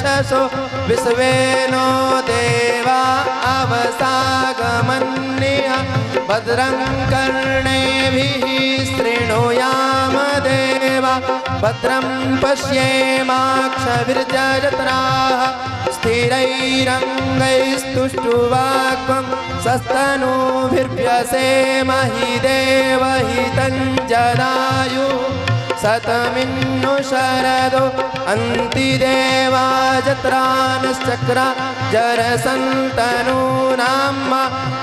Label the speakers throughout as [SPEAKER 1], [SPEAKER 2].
[SPEAKER 1] यक्षसो विश्वेनो देवा अवसागमन्यः भद्रं कर्णेभिः शृणुयाम देवा भद्रं पश्येमाक्षभिर्यजत्राः स्थिरैरङ्गैस्तुष्टुवाक्वं सस्तनूभिर्व्यसेमहि देवहितं जदायुः शतमिन्नु शरदो अन्तिदेवाजत्रानश्चक्रा जरसन्तनूनां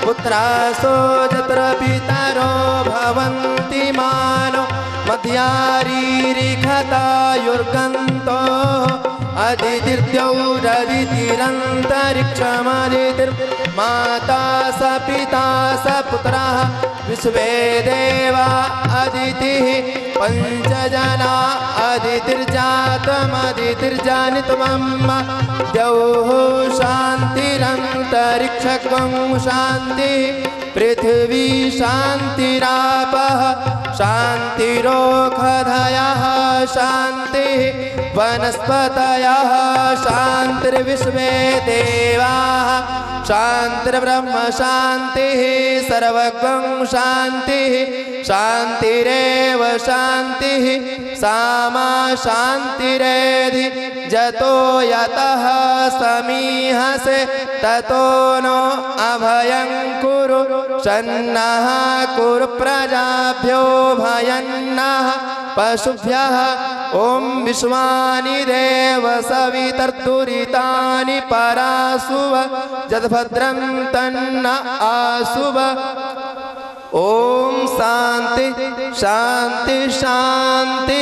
[SPEAKER 1] पुत्रासो जत्र पितरो भवन्ति मानो मध्यारीरिखतायुर्गन्तो अदितिर्द्यौरदितिरन्तरिक्षमदितिर्माता स पिता स पुत्रः विश्वे देवा अदितिः पञ्चजना अदितिर्जातमदितिर्जानित्वं द्यौः शान्तिरन्तरिक्षं शान्तिः पृथिवी शान्तिरापः शान्तिरोषधयः शान्तिः वनस्पतयः शान्तिर्विश्वे देवाः शान्तिर्ब्रह्म शान्तिः सर्वगं शान्तिः शान्तिरेव शान्तिः सामा शान्तिरेधि जतो यतः समीहसे ततो नो अभयं कुरु शन्नः कुरु प्रजाभ्यो भयन्नः पशुभ्यः ॐ विश्वानि देव सवितर्दुरितानि परासुव जद्भद्रं तन्न आसुव ओम शांति शांति शांति।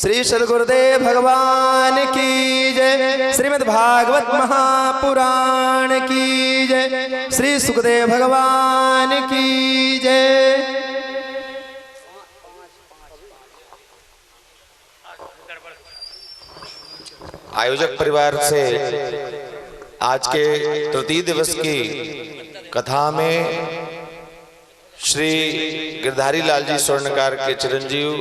[SPEAKER 1] श्री सद्गुरुदेव भगवान की जय। श्रीमद् भागवत महापुराण की जय। श्री सुखदेव भगवान की जय।
[SPEAKER 2] आयोजक परिवार से आज के तृतीय दिवस की कथा में श्री गिरधारी लाल जी स्वर्णकार के चिरंजीव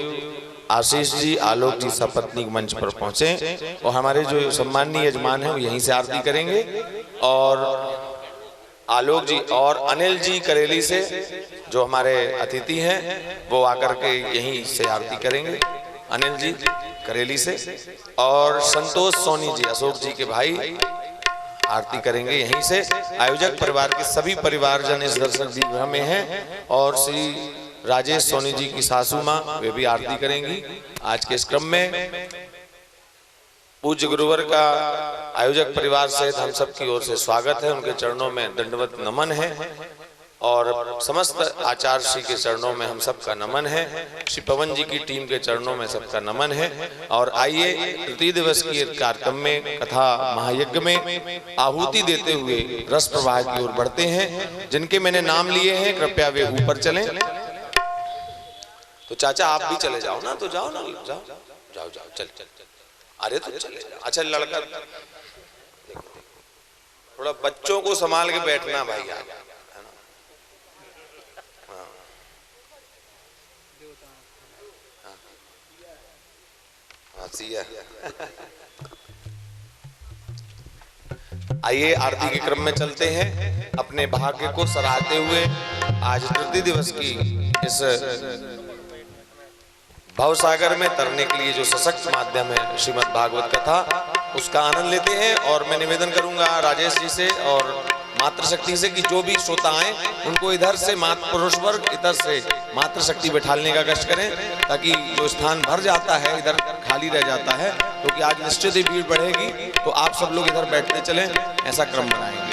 [SPEAKER 2] आशीष जी आलोक जी सपत्नी मंच पर पहुंचे और हमारे जो सम्माननीय यजमान हैं वो यहीं से आरती करेंगे और आलोक जी और अनिल जी करेली से जो हमारे अतिथि हैं वो आकर के यहीं से आरती करेंगे। अनिल जी करेली से और संतोष सोनी जी अशोक जी के भाई आरती करेंगे यहीं से। आयोजक परिवार के सभी परिवारजन इस दर्शन गृह में हैं और श्री राजेश सोनी जी की सासू माँ वे भी आरती करेंगी। आज के इस क्रम में पूज्य गुरुवर का आयोजक परिवार सहित हम सब की ओर से स्वागत है। उनके चरणों में दंडवत नमन है और समस्त आचार्य श्री के चरणों में हम सबका नमन है। श्री पवन जी की टीम के चरणों में सबका नमन है। और आइए तृतीय दिवस की कार्यक्रम में कथा महायज्ञ में आहुति देते हुए रस प्रवाह की ओर बढ़ते हैं। जिनके मैंने नाम लिए हैं कृपया वे ऊपर चलें। तो चाचा आप भी चले जाओ ना, तो जाओ ना, जाओ जाओ जाओ चल चल। अरे तो चले जाओ। अच्छा लड़का थोड़ा बच्चों को संभाल के बैठना भाई यार। आइए आरती के क्रम में चलते हैं। अपने भाग्य को सराहते हुए आज तृतीय दिवस की इस भवसागर में तरने के लिए जो सशक्त माध्यम है श्रीमद् भागवत कथा, उसका आनंद लेते हैं। और मैं निवेदन करूंगा राजेश जी से और मातृशक्ति से कि जो भी श्रोता आए उनको इधर से पुरुष वर्ग इधर से मातृशक्ति बैठालने का कष्ट करें, ताकि जो स्थान भर जाता है इधर खाली रह जाता है, क्योंकि तो आज निश्चित ही भीड़ बढ़ेगी। तो आप सब लोग इधर बैठते चलें, ऐसा क्रम बनाएंगे।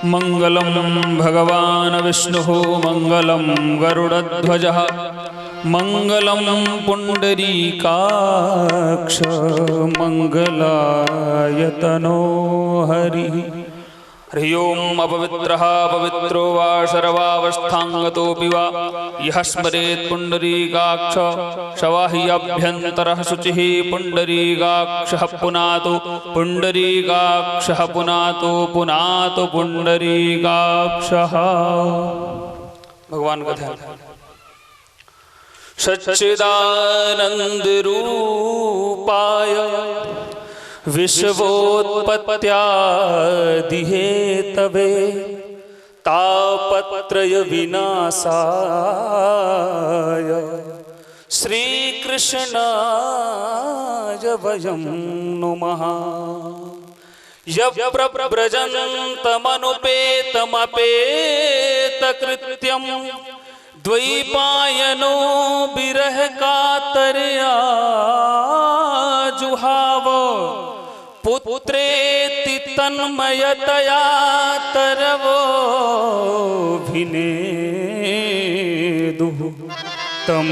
[SPEAKER 3] मंगलम भगवान विष्णु मंगलम गरुड़ध्वजः मंगलम पुंडरीकाक्ष मंगलायतनो हरि हरि ओम अपवित्रः पवित्रो वा शर्वावस्थांगतोऽपि वा यः स्मरेत् पुण्डरीकाक्ष शवाह्यभ्यन्तरः शुचिः पुण्डरीकाक्षः पुनातु पुण्डरीकाक्षः पुनातु पुनातु पुण्डरीकाक्षः। भगवान का ध्यान। सच्चिदानंद रूपाय विश्वोत्पत्त्यादिहेतवे तापत्रय विनाशाय श्रीकृष्णाय वयं नुमः। यप्रव्रजन्तमनुपेतमपेतकृत्यं द्वैपायनो विरह कातर्या जुहाव पुत्रेति तन्मयतया तरवोऽभिनेदुः तं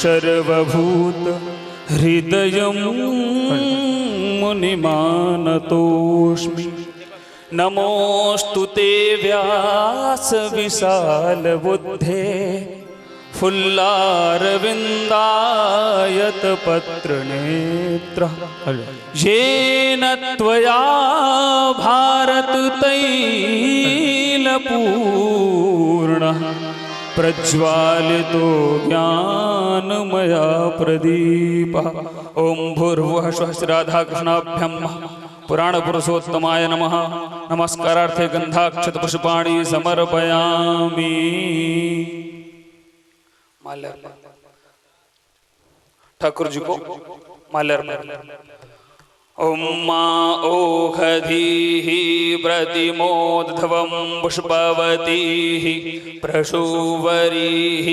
[SPEAKER 3] सर्वभूत हृदयं मुनिमानतोऽस्मि। नमोऽस्तु ते व्यास विशालबुद्धे फुल्लारविन्दायत पत्रनेत्रः येन त्वया भारततैलपूर्णः प्रज्वालितो ज्ञानमया प्रदीपः। ओम भूर्भुवः स्वः श्रीराधाकृष्णाभ्यां नमः। पुराण पुरुषोत्तमाय नमः। नमस्कारार्थे गंधाक्षत पुष्पाणि समर्पयामि। माल्यार्पण ठाकुर जी को माल्यार्पण। ओम मा ओघधीः प्रतिमोद्धवं पुष्पवतीः प्रसूवरीः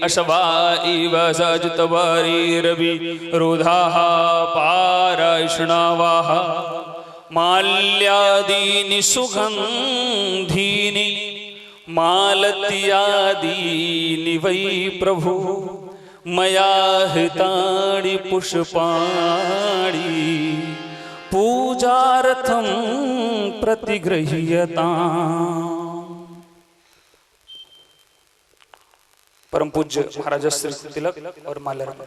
[SPEAKER 3] अश्वा इव सजितवरीरवि रुधाः पारैष्णवाः माल्यादीनि सुगन्धीनि मालत्यादीनि वै प्रभु मया हृतानि पुष्पाणि पूजार्थं प्रतिगृह्यताम्। परम पूज्य महाराज श्री तिलक और माल्यार्पण।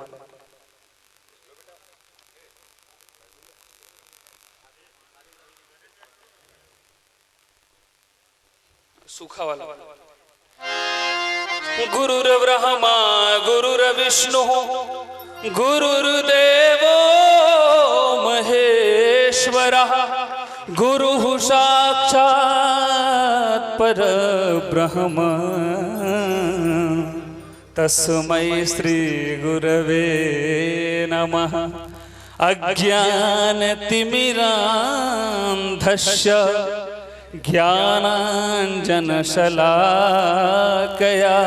[SPEAKER 3] सूखा वाला। गुरुर्ब्रह्मा गुरुर्विष्णु गुरुर्देवो महेश्वरः गुरुः साक्षात् परब्रह्म तस्मै श्री गुरवे नमः। अज्ञानतिमिरान्धस्य ज्ञानाञ्जनशलाकया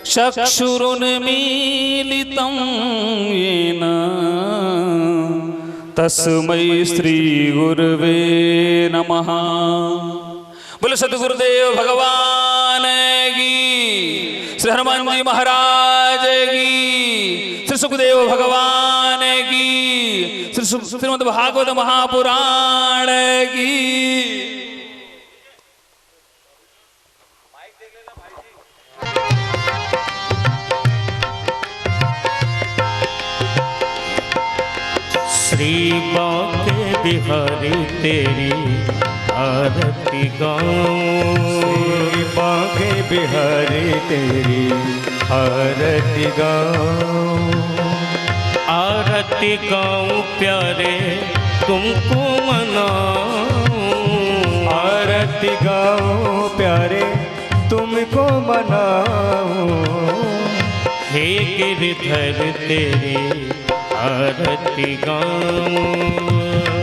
[SPEAKER 3] चक्षुरुन्मीलितं येन तस्मै श्री गुरवे नमः। बोलो सद्गुरुदेव भगवान की, श्री हनुमान जी महाराज की, श्री सुखदेव भगवान की, श्री श्रीमद् भागवत महापुराण की।
[SPEAKER 4] श्री बांके बिहारी तेरी आरती गाऊं। श्री बांके बिहारी तेरी आरती गाऊं। आरती गाऊं प्यारे तुमको मनाऊं। आरती गाऊं प्यारे तुमको मनाऊं। हे गिरधर तेरी आरती गाऊं।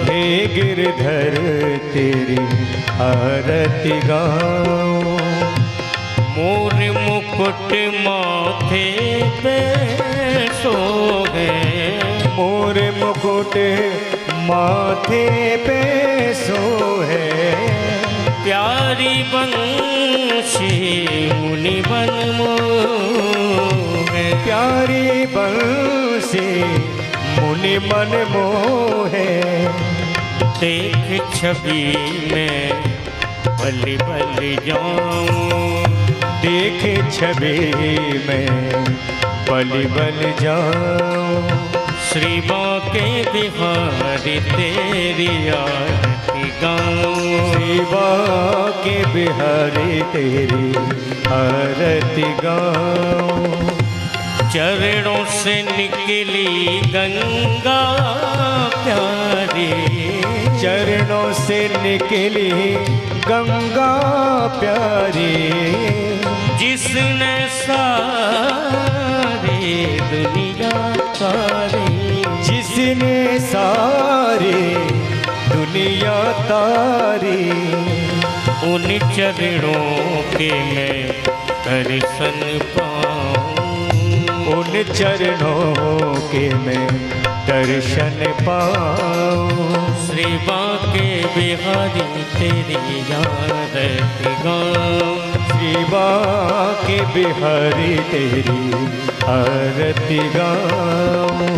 [SPEAKER 4] हे गिरधर तेरी आरती गाऊं। मोर मुकुट माथे पे सोहे। मोर मुकुट माथे पे सोहे। प्यारी बंशी मुनि बन मोहे। प्यारी बंशी मुनि मन मोहे। देख छवि में बलि बलि जाऊं, देखे छवि में बलि बलि जाऊं।
[SPEAKER 5] श्री बांके बिहारी तेरी आरती गाऊं,
[SPEAKER 4] श्री बांके बिहारी तेरी आरती गाऊं।
[SPEAKER 5] चरणों से निकली गंगा प्यारी,
[SPEAKER 4] चरणों से निकली गंगा प्यारी,
[SPEAKER 5] जिसने सारी दुनिया तारी,
[SPEAKER 4] जिसने सारी दुनिया तारी।
[SPEAKER 5] उन चरणों के मैं दर्शन पाऊं,
[SPEAKER 4] उन चरणों के मैं दर्शन पाऊं।
[SPEAKER 5] श्री बांके बिहारी तेरी आरती गाऊं,
[SPEAKER 4] श्री बांके बिहारी तेरी आरती गाऊं।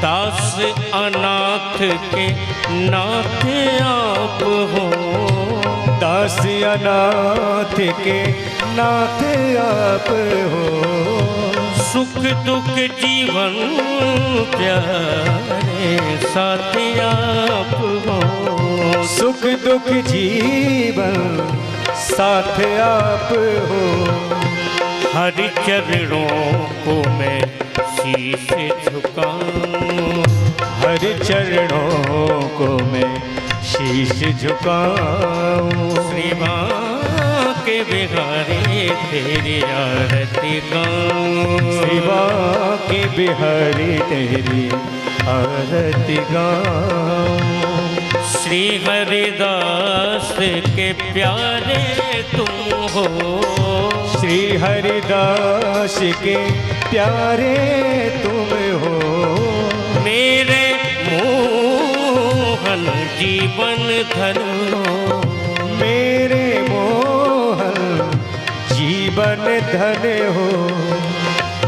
[SPEAKER 5] दास अनाथ के नाथ आप हो,
[SPEAKER 4] दास अनाथ के नाथ आप हो।
[SPEAKER 5] सुख दुख जीवन प्यारे साथ आप हो,
[SPEAKER 4] सुख दुख जीवन साथ आप हो।
[SPEAKER 5] हर चरणों को मैं शीश झुकाऊं,
[SPEAKER 4] हर चरणों को मैं शीश झुकाऊं।
[SPEAKER 5] श्री बांके बिहारी तेरी आरती गाऊं,
[SPEAKER 4] श्री बांके बिहारी तेरी आरती गाऊं।
[SPEAKER 5] श्री हरिदास के प्यारे तुम हो,
[SPEAKER 4] श्री हरिदास के प्यारे तुम हो।
[SPEAKER 5] मेरे मोहन जीवन धन हो,
[SPEAKER 4] मेरे मोहन जीवन धन हो।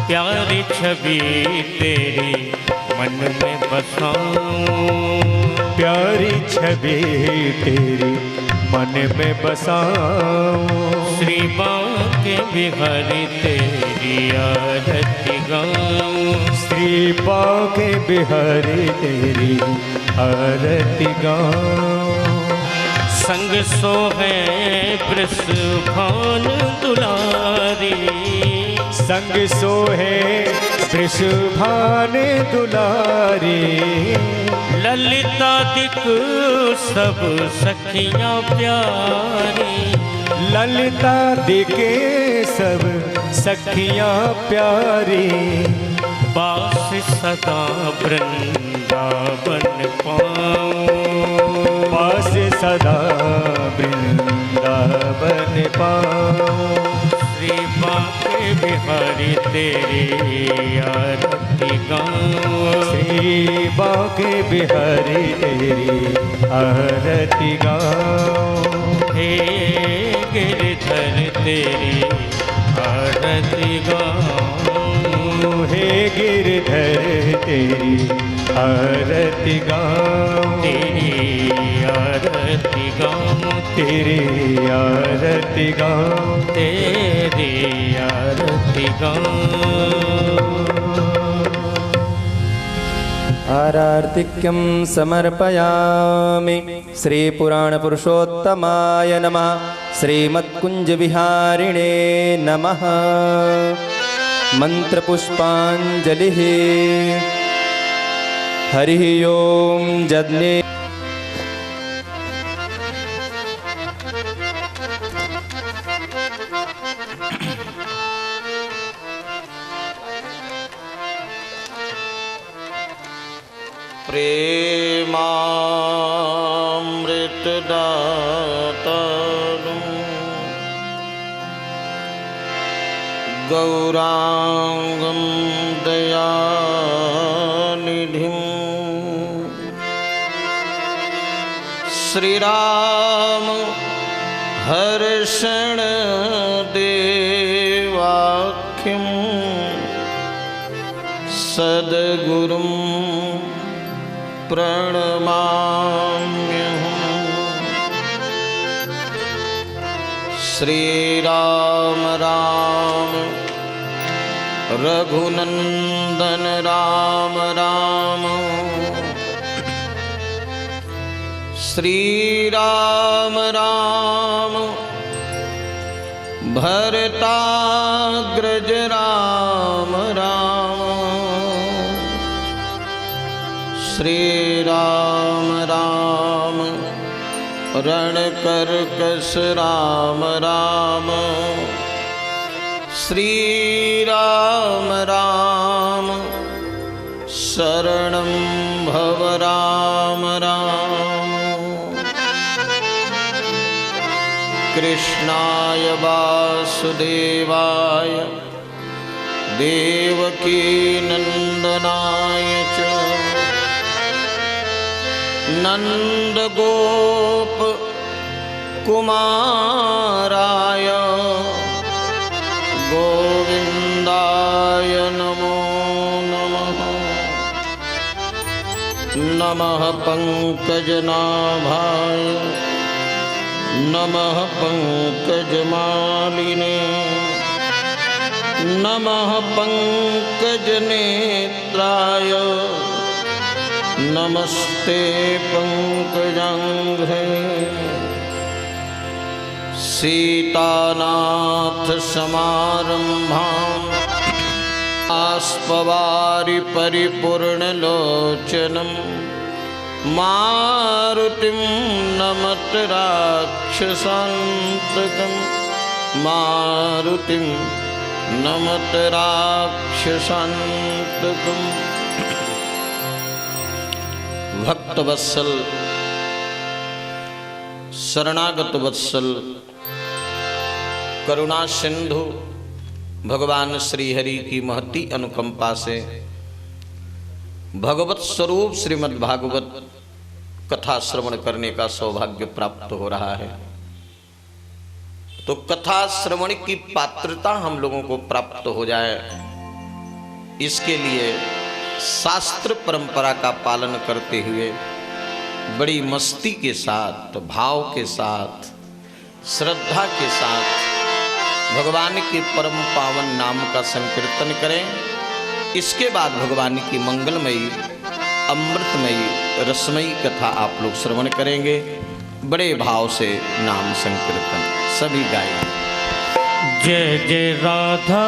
[SPEAKER 5] प्यारी छवि तेरी मन में बसाऊं,
[SPEAKER 4] प्यारी छवि तेरी मन में बसाऊं।
[SPEAKER 5] श्री बांके बिहारी तेरी आरती गाऊं,
[SPEAKER 4] श्री बांके बिहारी तेरी आरती गाऊं।
[SPEAKER 5] संग सोहे वृषभान दुलारी,
[SPEAKER 4] संग सोहे वृषभान दुलारी।
[SPEAKER 5] ललिता दिक सब सखियां प्यारी,
[SPEAKER 4] ललिता दिखे सब सखियां प्यारी।
[SPEAKER 5] बास सदा वृंदावन पाऊं,
[SPEAKER 4] पास सदा वृंदावन पाऊं।
[SPEAKER 5] श्री बांके बिहारी तेरी आरती गाऊं,
[SPEAKER 4] श्री बांके बिहारी तेरी आरती गाऊं।
[SPEAKER 5] हे गिरधर तेरी आरती गाऊं,
[SPEAKER 4] हे गिरधर तेरी आरती गाऊं।
[SPEAKER 5] तेरी आरती गाऊं,
[SPEAKER 4] तेरी आरती गाऊं।
[SPEAKER 5] तेरी आरती गाऊं।
[SPEAKER 1] आरार्तिक्यं समर्पयामि श्रीपुराणपुरुषोत्तमाय नमः। श्रीमत्कुञ्जविहारिणे नमः। मन्त्रपुष्पाञ्जलिः। हरिः ओं जज्ञे
[SPEAKER 6] प्रेमामृतदातारं गौरांगं दयानिधिं श्रीराम हर्षण देवाख्यं सद्गुरुं प्रणमाम्यहम्। श्री राम राम रघुनंदन राम राम श्री राम राम भरताग्रज राम राम श्री राम राम रणकर्कश राम राम श्री राम राम शरणं भव राम राम कृष्णाय वासुदेवाय देवकी नंदनाय च नंदगोप कुमाराय गोविंदाय नमो नमः नमः पंकजनाभाय नमः पंकजमालिने नमः पंकजनेत्राय नमस्ते पंकजांघ्रे सीतानाथ समारंभां आस्पवारि परिपूर्णलोचनं मारुतिं नमत राक्षसान्तकं मारुतिं नमत राक्षसान्तकम् भक्तवत्सल शरणागत वत्सल करुणा सिंधु भगवान श्री हरि की महती अनुकंपा से भगवत स्वरूप श्रीमद् भागवत कथा श्रवण करने का सौभाग्य प्राप्त हो रहा है। तो कथा श्रवण की पात्रता हम लोगों को प्राप्त हो जाए, इसके लिए शास्त्र परंपरा का पालन करते हुए बड़ी मस्ती के साथ, भाव के साथ, श्रद्धा के साथ भगवान के परम पावन नाम का संकीर्तन करें। इसके बाद भगवान की मंगलमयी अमृतमयी रसमयी कथा आप लोग श्रवण करेंगे। बड़े भाव से नाम संकीर्तन सभी गाएं।
[SPEAKER 5] जय जय राधा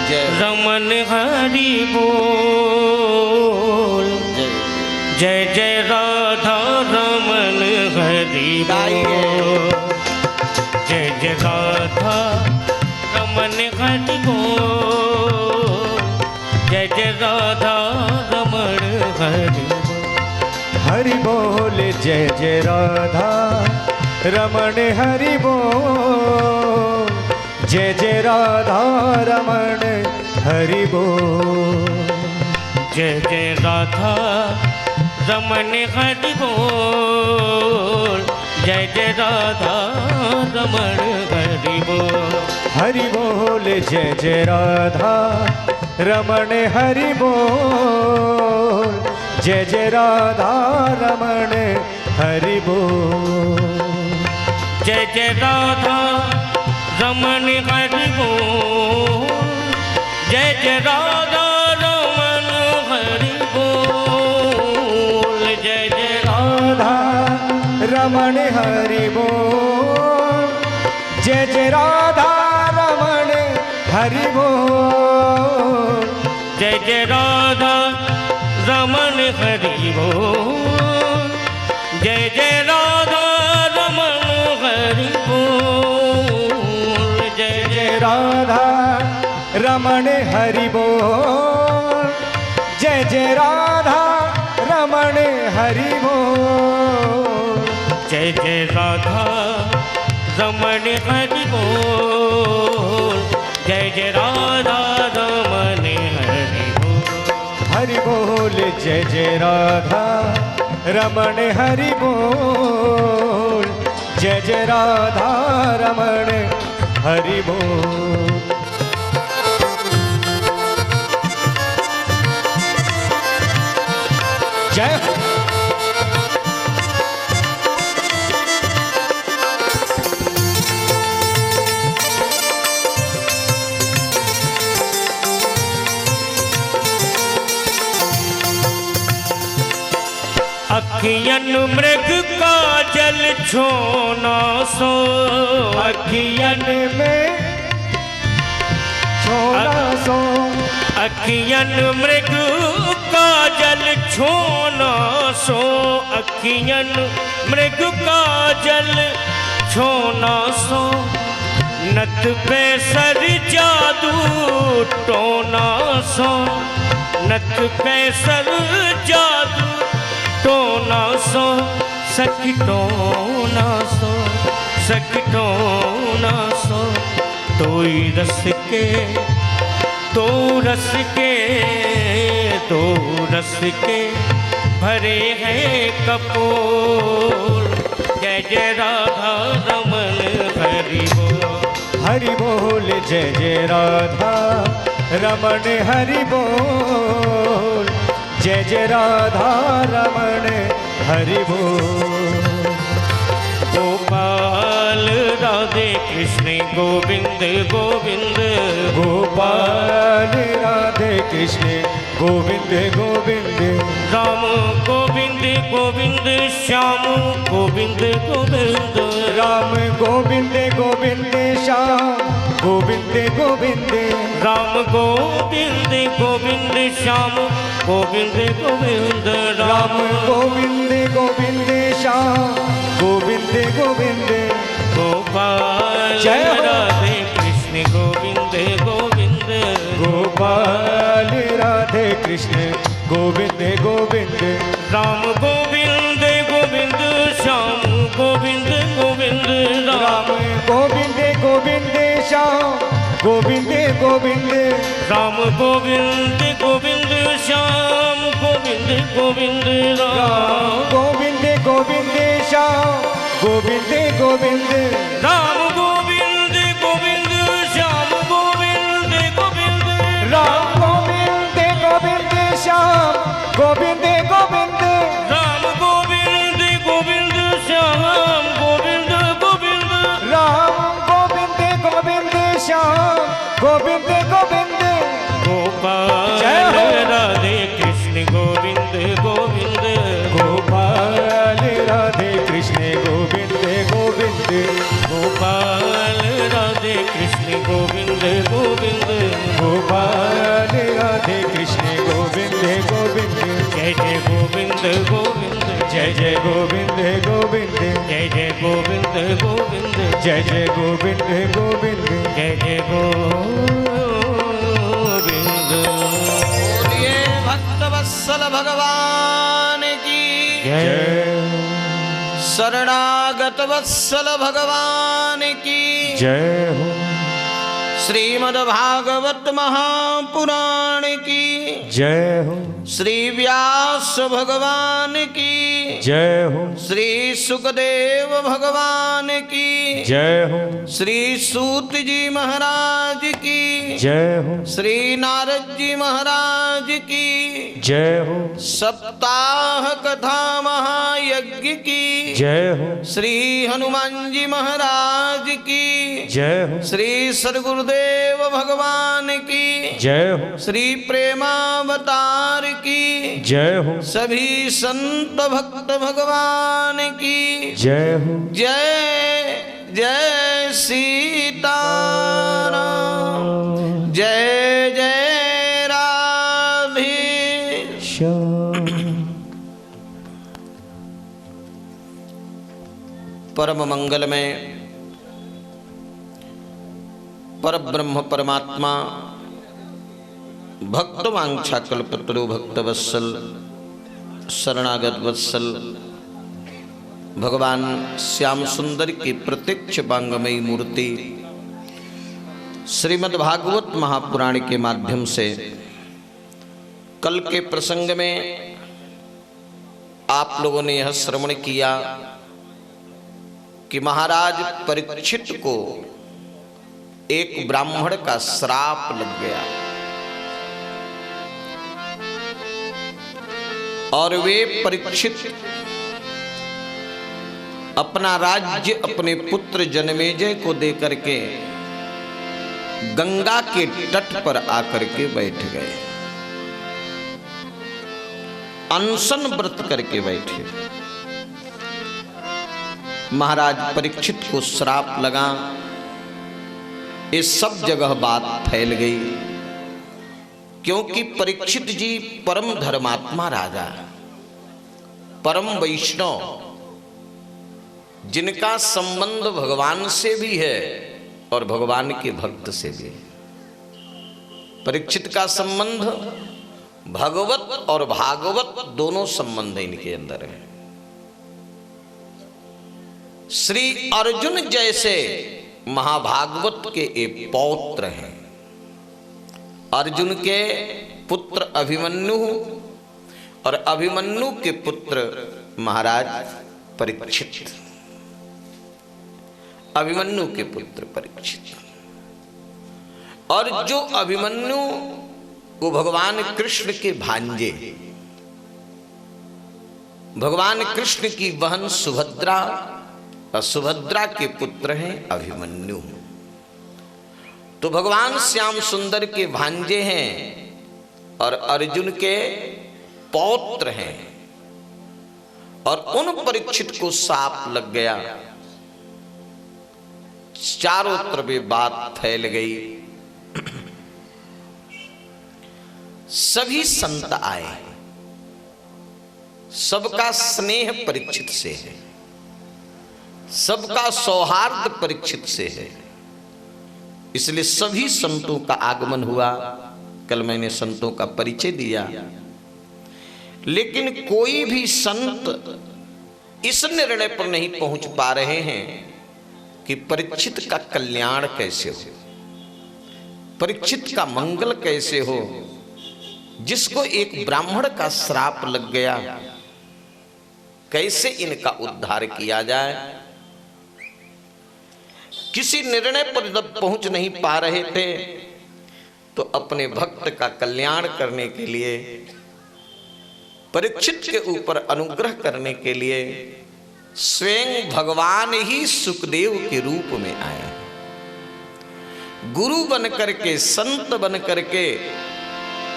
[SPEAKER 6] जय
[SPEAKER 5] रमन हरि बोल,
[SPEAKER 6] जय
[SPEAKER 5] जय जय राधा रमन हरि बोल, जय जय राधा रमन हरि बोल, जय जय राधा रमन हरि बोल।
[SPEAKER 4] हरि बोल जय जय राधा रमण हरि बोल, जय जय राधा रमण हरि बोल,
[SPEAKER 5] जय जय राधा रमन हरि बोल, जय जय राधा रमन हरि बोल।
[SPEAKER 4] हरि बोल जय जय राधा रमण हरि बोल, जय जय राधा रमण हरि बोल,
[SPEAKER 5] जय जय राधा रमन हरि बोल, जय जय राधा रमन हरि बोल, जय जय
[SPEAKER 4] राधा रमण हरि बोल, जय जय राधा रमण हरि बोल,
[SPEAKER 5] जय जय राधा रमन हरि बोल, जय जय राधा रमन हरि बोल, जय जय
[SPEAKER 4] राधा रमण हरि बोल, जय जय राधा रमण हरि बोल,
[SPEAKER 5] जय जय राधा रमन हरि बोल, जय जय राधा रमन हरि बोल।
[SPEAKER 4] हरि बोल जय जय राधा रमण हरि बोल, जय जय राधा रमण हरि बोल। जय हो।
[SPEAKER 5] अखियन मृग का जल छोना सो,
[SPEAKER 4] अखियन में छोना सो,
[SPEAKER 5] अखियन मृग का जल छोना सो, अखियन मृग का जल छोना सो, नथ पे सर जादू टोना सो, नथ पे सर जादू टोना सो, सखी टोना सो, सखी टोना सो, तोई रस के, तो रस के, तो रस के भरे हैं कपोल। जय जय राधा रमन हरि बोल,
[SPEAKER 4] हरि बोल जय जय राधा रमण हरि बोल, जय जय राधा रमण हरि बोल।
[SPEAKER 5] गोपाल राधे कृष्ण गोविंद गोविंद,
[SPEAKER 4] गोपाल राधे कृष्ण गोविंद गोविंद,
[SPEAKER 5] राम गोविंद गोविंद श्याम गोविंद गोविंद,
[SPEAKER 4] राम गोविंद गोविंद श्याम गोविंद गोविंद,
[SPEAKER 5] राम गोविंद गोविंद श्याम गोविंद गोविंद,
[SPEAKER 4] राम गोविंद गोविंद श्याम गोविंद गोविंद।
[SPEAKER 5] गोपाल
[SPEAKER 4] जय हो।
[SPEAKER 5] राधे कृष्ण गोविंद गोविंद,
[SPEAKER 4] गोपाल राधे कृष्ण गोविंद गोविंद,
[SPEAKER 5] राम गोविंद गोविंद श्याम गोविंद गोविंद,
[SPEAKER 4] राम गोविंद गोविंद श्याम गोविंद गोविंद,
[SPEAKER 5] राम गोविंद गोविंद श्याम गोविंद गोविंद,
[SPEAKER 4] राम गोविंद गोविंद श्याम गोविंद गोविंद,
[SPEAKER 5] राम गोविंद गोविंद श्याम गोविंद गोविंद,
[SPEAKER 4] राम गोविंद गोविंद श्याम गोविंद गोविंद,
[SPEAKER 5] राम गोविंद गोविंद श्याम गोविंद गोविंद,
[SPEAKER 4] राम गोविंद गोविंद श्याम गोविंद गोविंद।
[SPEAKER 5] गोपाल
[SPEAKER 4] जय हो।
[SPEAKER 5] राधे कृष्ण गोविंद गोविंद,
[SPEAKER 4] गोपाल राधे कृष्ण गोविंद गोविंद,
[SPEAKER 5] गोपाल राधे कृष्ण गोविंद गोविंद,
[SPEAKER 4] गोपाल राधे कृष्ण गोविंद गोविंद,
[SPEAKER 5] जय जय गोविंद गोविंद,
[SPEAKER 4] जय जय गोविंद गोविंद,
[SPEAKER 5] जय जय गोविंद गोविंद,
[SPEAKER 4] जय जय गोविंद गोविंद।
[SPEAKER 5] जय जय गोविंद।
[SPEAKER 6] बोलिए भक्तवत्सल भगवान की,
[SPEAKER 4] जय
[SPEAKER 6] शरणागत वत्सल भगवान की,
[SPEAKER 4] जय हो,
[SPEAKER 6] श्रीमद् भागवत महापुराण की,
[SPEAKER 4] जय हो,
[SPEAKER 6] श्री व्यास भगवान की,
[SPEAKER 4] जय हो,
[SPEAKER 6] श्री सुखदेव भगवान की,
[SPEAKER 4] जय हो,
[SPEAKER 6] श्री सूत जी महाराज की,
[SPEAKER 4] जय हो,
[SPEAKER 6] श्री नारद जी महाराज की,
[SPEAKER 4] जय हो,
[SPEAKER 6] सप्ताह कथा महायज्ञ की,
[SPEAKER 4] जय हो,
[SPEAKER 6] श्री हनुमान जी महाराज की,
[SPEAKER 4] जय हो,
[SPEAKER 6] श्री सद्गुरुदेव भगवान की,
[SPEAKER 4] जय हो,
[SPEAKER 6] श्री प्रेमावतार की,
[SPEAKER 4] जय हो,
[SPEAKER 6] सभी संत भक्त भगवान की,
[SPEAKER 4] जय हो,
[SPEAKER 6] जय जय सीताराम, जय जय राधे।
[SPEAKER 4] श्याम।
[SPEAKER 6] परम मंगल में पर ब्रह्म परमात्मा भक्त वांछा कल्पतरु भक्त वत्सल शरणागत वत्सल भगवान श्याम सुंदर की प्रत्यक्ष वांगमयी मूर्ति श्रीमद् भागवत महापुराण के माध्यम से कल के प्रसंग में आप लोगों ने यह श्रवण किया कि महाराज परीक्षित को एक ब्राह्मण का श्राप लग गया और वे परीक्षित अपना राज्य अपने पुत्र जन्मेजय को देकर के गंगा के तट पर आकर के बैठ गए। अनशन व्रत करके बैठे। महाराज परीक्षित को श्राप लगा। इस सब जगह बात फैल गई, क्योंकि परीक्षित जी परम धर्मात्मा राजा, परम वैष्णव, जिनका संबंध भगवान से भी है और भगवान के भक्त से भी। परीक्षित का संबंध भगवत और भागवत दोनों संबंध इनके अंदर है। श्री अर्जुन जैसे महाभागवत के एक पौत्र हैं। अर्जुन के पुत्र अभिमन्यु और अभिमन्यु के पुत्र महाराज परीक्षित। अभिमन्यु के पुत्र परीक्षित। और जो अभिमन्यु वो भगवान कृष्ण के भांजे, भगवान कृष्ण की बहन सुभद्रा और सुभद्रा के पुत्र हैं अभिमन्यु। तो भगवान श्याम सुंदर के भांजे हैं और अर्जुन के पौत्र हैं। और उन परीक्षित को साप लग गया। चारों तरफ बात फैल गई। सभी संत आए। सबका स्नेह परीक्षित से है, सबका सौहार्द परीक्षित से है, इसलिए सभी संतों का आगमन हुआ। कल मैंने संतों का परिचय दिया, लेकिन कोई भी संत इस निर्णय पर नहीं पहुंच पा रहे हैं कि परीक्षित का कल्याण कैसे हो, परीक्षित का मंगल कैसे हो। जिसको एक ब्राह्मण का श्राप लग गया, कैसे इनका उद्धार किया जाए। किसी निर्णय पर जब पहुंच नहीं पा रहे थे तो अपने भक्त का कल्याण करने के लिए, परीक्षित के ऊपर अनुग्रह करने के लिए स्वयं भगवान ही सुखदेव के रूप में आए। गुरु बन करके, संत बन करके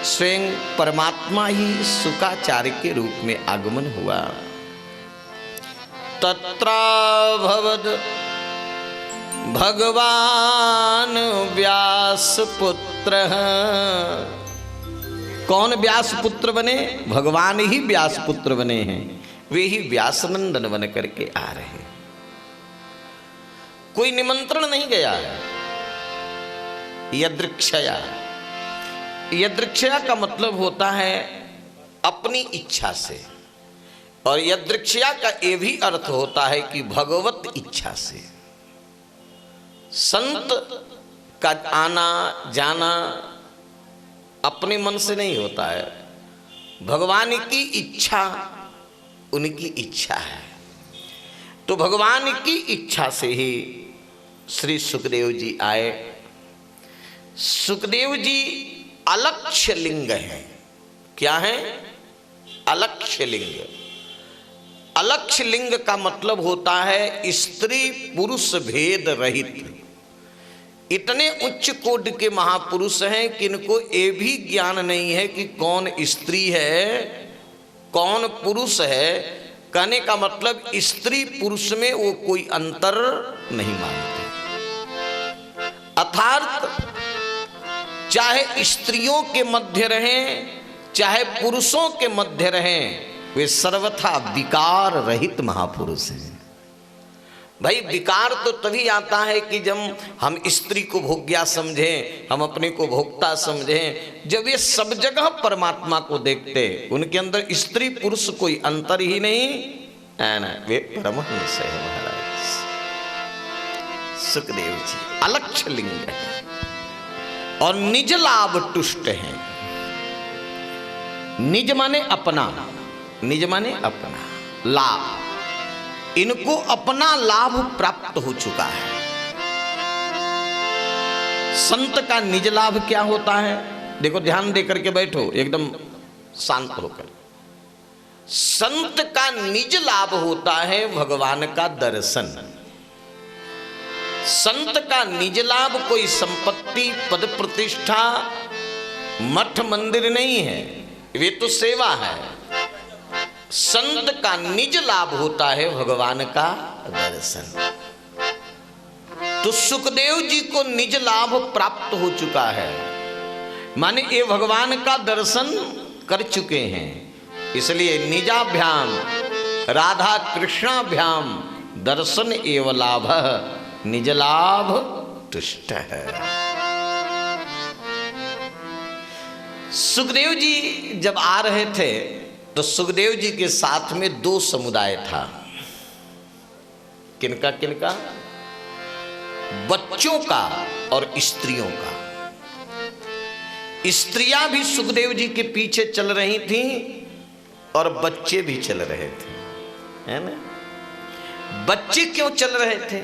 [SPEAKER 6] स्वयं परमात्मा ही शुकाचार्य के रूप में आगमन हुआ। तत्राभवद भगवान व्यास पुत्र। कौन व्यास पुत्र बने? भगवान ही व्यास पुत्र बने हैं। वे ही व्यासनंदन बन करके आ रहे हैं। कोई निमंत्रण नहीं गया है। यदृक्षया, यदृक्षया का मतलब होता है अपनी इच्छा से, और यदृक्षया का ये भी अर्थ होता है कि भगवत इच्छा से। संत का आना जाना अपने मन से नहीं होता है, भगवान की इच्छा उनकी इच्छा है। तो भगवान की इच्छा से ही श्री सुखदेव जी आए। सुखदेव जी अलक्ष्य लिंग है। क्या है? अलक्ष्य लिंग। अलक्ष्य लिंग का मतलब होता है स्त्री पुरुष भेद रहित। इतने उच्च कोटि के महापुरुष हैं कि इनको ये भी ज्ञान नहीं है कि कौन स्त्री है कौन पुरुष है। कहने का मतलब स्त्री पुरुष में वो कोई अंतर नहीं मानते। अर्थात चाहे स्त्रियों के मध्य रहें चाहे पुरुषों के मध्य रहें, वे सर्वथा विकार रहित महापुरुष हैं। भाई विकार तो तभी आता है कि जब हम स्त्री को भोग्या समझें, हम अपने को भोक्ता समझें, जब ये सब जगह परमात्मा को देखते, उनके अंदर स्त्री पुरुष कोई अंतर ही नहीं है ना। वे परमहंस है महाराज सुखदेव जी। अलक्ष्य लिंग है और निज लाभ तुष्ट है। निज माने अपना, निज माने अपना लाभ। इनको अपना लाभ प्राप्त हो चुका है। संत का निज लाभ क्या होता है? देखो ध्यान दे करके बैठो, एकदम शांत होकर। संत का निज लाभ होता है भगवान का दर्शन। संत का निज लाभ कोई संपत्ति, पद प्रतिष्ठा, मठ मंदिर नहीं है। वे तो सेवा है। संत का निज लाभ होता है भगवान का दर्शन। तो सुखदेव जी को निज लाभ प्राप्त हो चुका है, माने ये भगवान का दर्शन कर चुके हैं, इसलिए निजाभ्याम राधा कृष्णाभ्याम दर्शन एव लाभ निज लाभ तुष्ट है। सुखदेव जी जब आ रहे थे तो सुखदेव जी के साथ में दो समुदाय था। किनका किनका? बच्चों का और स्त्रियों का। स्त्रियां भी सुखदेव जी के पीछे चल रही थीं और बच्चे भी चल रहे थे, है ना। बच्चे क्यों चल रहे थे?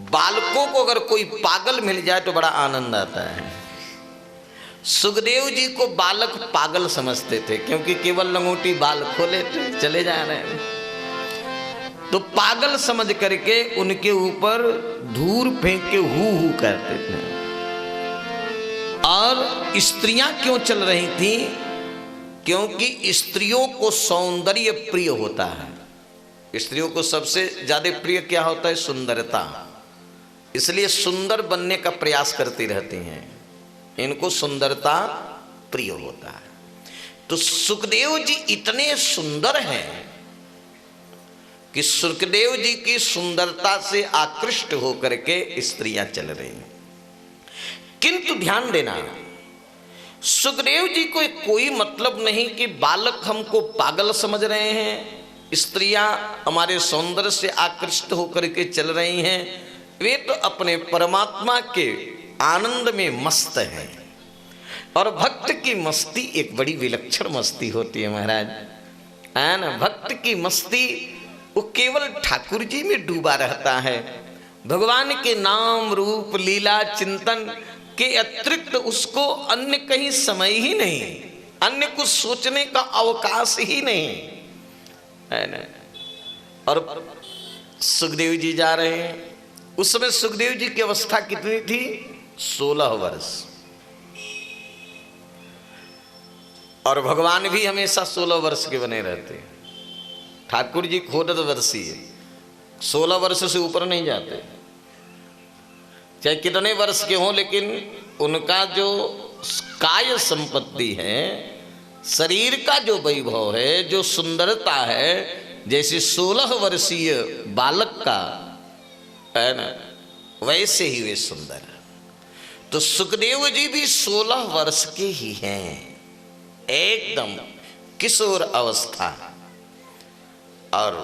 [SPEAKER 6] बालकों को अगर कोई पागल मिल जाए तो बड़ा आनंद आता है। सुखदेव जी को बालक पागल समझते थे, क्योंकि केवल लंगोटी बाल खोले थे, चले जा रहे हैं, तो पागल समझ करके उनके ऊपर धूल फेंक के हु करते थे। और स्त्रियां क्यों चल रही थी? क्योंकि स्त्रियों को सौंदर्य प्रिय होता है। स्त्रियों को सबसे ज्यादा प्रिय क्या होता है? सुंदरता। इसलिए सुंदर बनने का प्रयास करती रहती हैं, इनको सुंदरता प्रिय होता है। तो सुखदेव जी इतने सुंदर हैं कि सुखदेव जी की सुंदरता से आकृष्ट होकर के स्त्रियां चल रही हैं। किंतु ध्यान देना, सुखदेव जी को कोई मतलब नहीं कि बालक हमको पागल समझ रहे हैं, स्त्रियां हमारे सौंदर्य से आकृष्ट होकर के चल रही हैं। वे तो अपने परमात्मा के आनंद में मस्त हैं। और भक्त की मस्ती एक बड़ी विलक्षण मस्ती होती है महाराज, है ना। भक्त की मस्ती वो केवल ठाकुर जी में डूबा रहता है। भगवान के नाम रूप लीला चिंतन के अतिरिक्त उसको अन्य कहीं समय ही नहीं, अन्य कुछ सोचने का अवकाश ही नहीं, है ना। और सुखदेव जी जा रहे हैं। उस समय सुखदेव जी की अवस्था कितनी थी? 16 वर्ष। और भगवान भी हमेशा 16 वर्ष के बने रहते हैं। ठाकुर जी खुद वर्षीय, 16 वर्ष से ऊपर नहीं जाते, चाहे कितने वर्ष के हों, लेकिन उनका जो काय संपत्ति है, शरीर का जो वैभव है, जो सुंदरता है, जैसे 16 वर्षीय बालक का है ना, वैसे ही वे सुंदर। तो सुखदेव जी भी 16 वर्ष के ही हैं, एकदम किशोर अवस्था और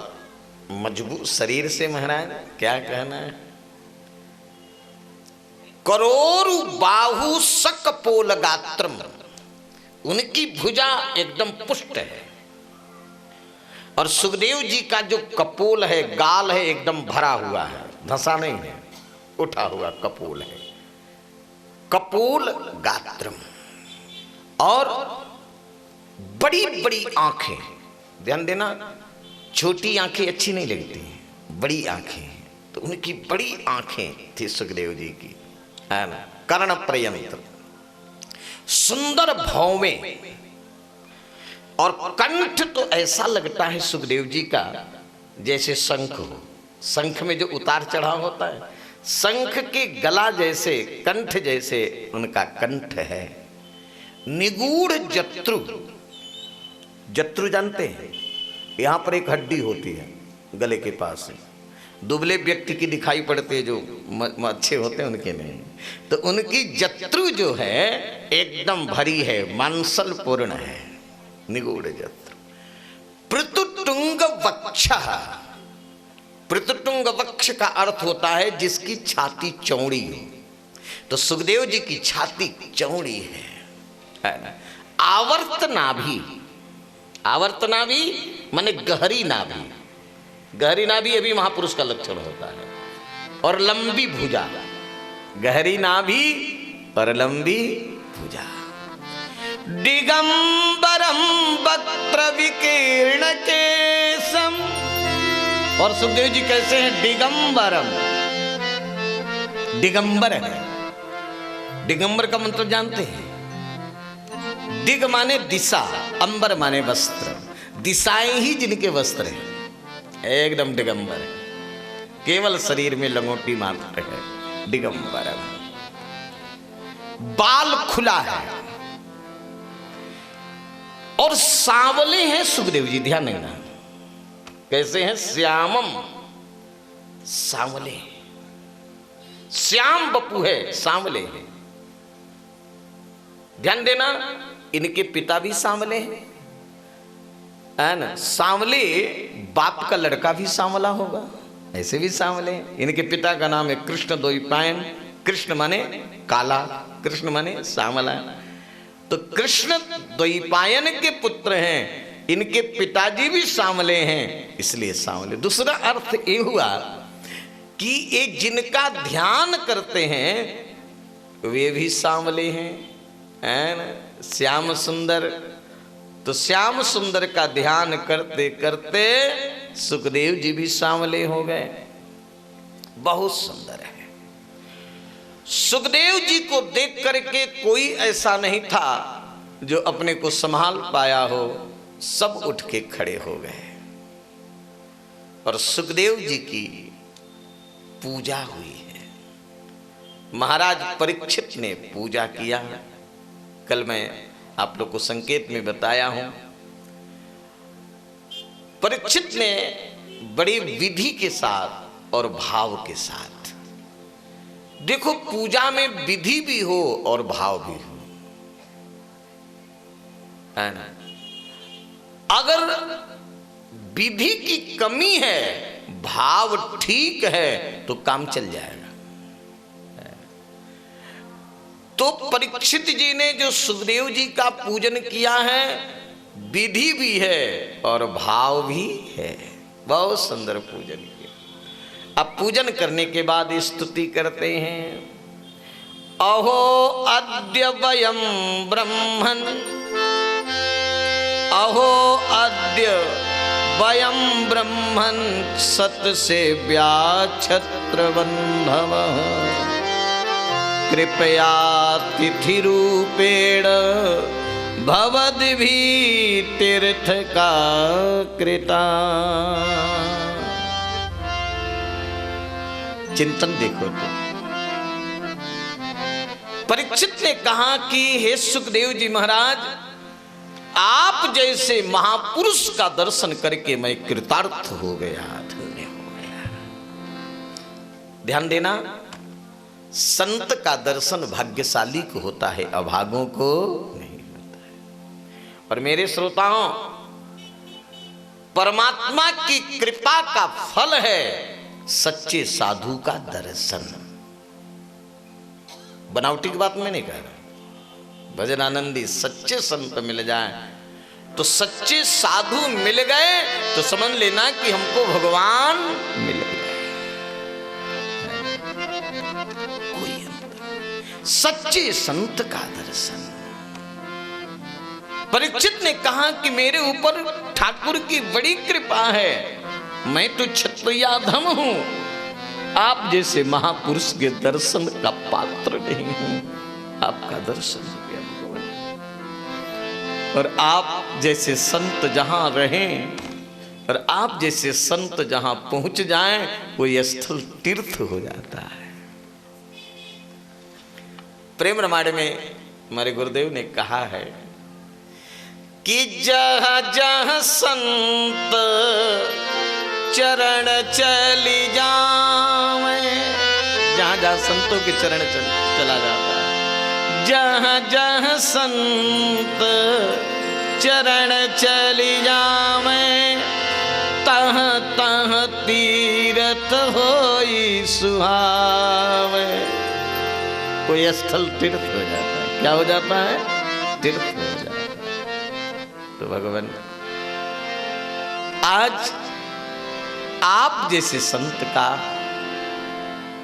[SPEAKER 6] मजबूत शरीर से महाराज, क्या कहना है। करोरु बाहु सकपोल गात्रम, उनकी भुजा एकदम पुष्ट है। और सुखदेव जी का जो कपोल है, गाल है, एकदम भरा हुआ है, धंसा नहीं है, उठा हुआ कपोल है। कपोल गात्रम। और बड़ी बड़ी आंखें, ध्यान देना, छोटी आंखें अच्छी नहीं लगती, बड़ी आंखें। तो उनकी बड़ी आंखें थी सुखदेव जी की, है ना। कर्ण पर्यंत सुंदर भाव में। और कंठ तो ऐसा लगता है सुखदेव जी का जैसे शंख हो। शंख में जो उतार चढ़ाव होता है, शंख के गला जैसे, कंठ जैसे उनका कंठ है। निगूढ़ जत्रु, जत्रु जानते हैं, यहां पर एक हड्डी होती है गले के पास, दुबले व्यक्ति की दिखाई पड़ती है, जो अच्छे होते हैं उनके नहीं। तो उनकी जत्रु जो है एकदम भरी है, मांसल पूर्ण है, निगूढ़ जत्रु। पृतुटुंग वक्ष, पृतुटुंग वक्ष का अर्थ होता है जिसकी छाती चौड़ी हो। तो सुखदेव जी की छाती चौड़ी है ना। आवर्त नाभि, आवर्त नाभि माने गहरी नाभि, गहरी नाभि अभी महापुरुष का लक्षण होता है। और लंबी भुजा, गहरी नाभि पर लंबी भुजा। दिगंबरम वक्त्र विकीर्ण केशम। और सुखदेव जी कैसे हैं? दिगंबरम, दिगंबर है। दिगंबर का मतलब जानते हैं? दिग माने दिशा, अंबर माने वस्त्र। दिशाएं ही जिनके वस्त्र हैं, एकदम दिगंबर है, केवल शरीर में लंगोटी मात्र है, दिगंबर है, बाल खुला है और सांवले हैं सुखदेव जी। ध्यान देना कैसे हैं, श्यामम, सांवले, श्याम बपू है, सांवले हैं। ध्यान देना इनके पिता भी सांवले हैं, है ना, सांवले बाप का लड़का भी सांवला होगा, ऐसे भी सांवले हैं। इनके पिता का नाम है कृष्ण द्वैपायन, कृष्ण माने काला, कृष्ण माने सांवला, तो कृष्ण द्वैपायन के पुत्र हैं, इनके पिताजी भी सांवले हैं, इसलिए सांवले। दूसरा अर्थ ये हुआ कि ये जिनका ध्यान करते हैं वे भी सांवले हैं, है ना, श्याम सुंदर। तो श्याम सुंदर का ध्यान करते करते सुखदेव जी भी सांवले हो गए, बहुत सुंदर है। सुखदेव जी को देख करके कोई ऐसा नहीं था जो अपने को संभाल पाया हो, सब उठ के खड़े हो गए और सुखदेव जी की पूजा हुई है। महाराज परीक्षित ने पूजा किया, कल मैं आप लोग को संकेत में बताया हूं। परीक्षित ने बड़ी विधि के साथ और भाव के साथ, देखो पूजा में विधि भी हो और भाव भी हो, है ना। अगर विधि की कमी है, भाव ठीक है तो काम चल जाएगा। तो परीक्षित जी ने जो सुखदेव जी का पूजन किया है, विधि भी है और भाव भी है, बहुत सुंदर पूजन किया। अब पूजन करने के बाद स्तुति करते हैं, अहो अद्य वयं ब्रह्मन्, अहो अद्य वयं ब्रह्मन् सत्सेव्या छत्रबन्धवः, कृपया तिथिरूपेण भवद्भिः तीर्थ का कृता। चिंतन देखो तो परीक्षित ने कहा कि हे सुखदेव जी महाराज, आप जैसे महापुरुष का दर्शन करके मैं कृतार्थ हो गया, धन्य हो गया। ध्यान देना, संत का दर्शन भाग्यशाली को होता है, अभागों को नहीं होता है। और मेरे श्रोताओं, परमात्मा की कृपा का फल है सच्चे साधु का दर्शन। बनावटी की बात मैं नहीं कह रहा, भजन आनंदी सच्चे संत मिल जाए तो, सच्चे साधु मिल गए तो समझ लेना कि हमको भगवान मिल गए। सच्चे संत का दर्शन। परीक्षित ने कहा कि मेरे ऊपर ठाकुर की बड़ी कृपा है, मैं तो क्षत्रियाधम हूं, आप जैसे महापुरुष के दर्शन का पात्र नहीं हूं, आपका दर्शन हो गया भगवान। और आप जैसे संत जहां रहें और आप जैसे संत जहां पहुंच जाएं, वो ये स्थल तीर्थ हो जाता है। प्रेम रामायण में हमारे गुरुदेव ने कहा है कि जहाँ जहाँ संत चरण चली जावे, जहाँ जहाँ संतों के चरण चला जाता है, जहाँ जहाँ संत चरण चली जावे, तहाँ तहाँ तीरथ होई सुहावे। कोई स्थल तीर्थ हो जाता है, क्या हो जाता है, तीर्थ हो जाता है। तो भगवान आज आप जैसे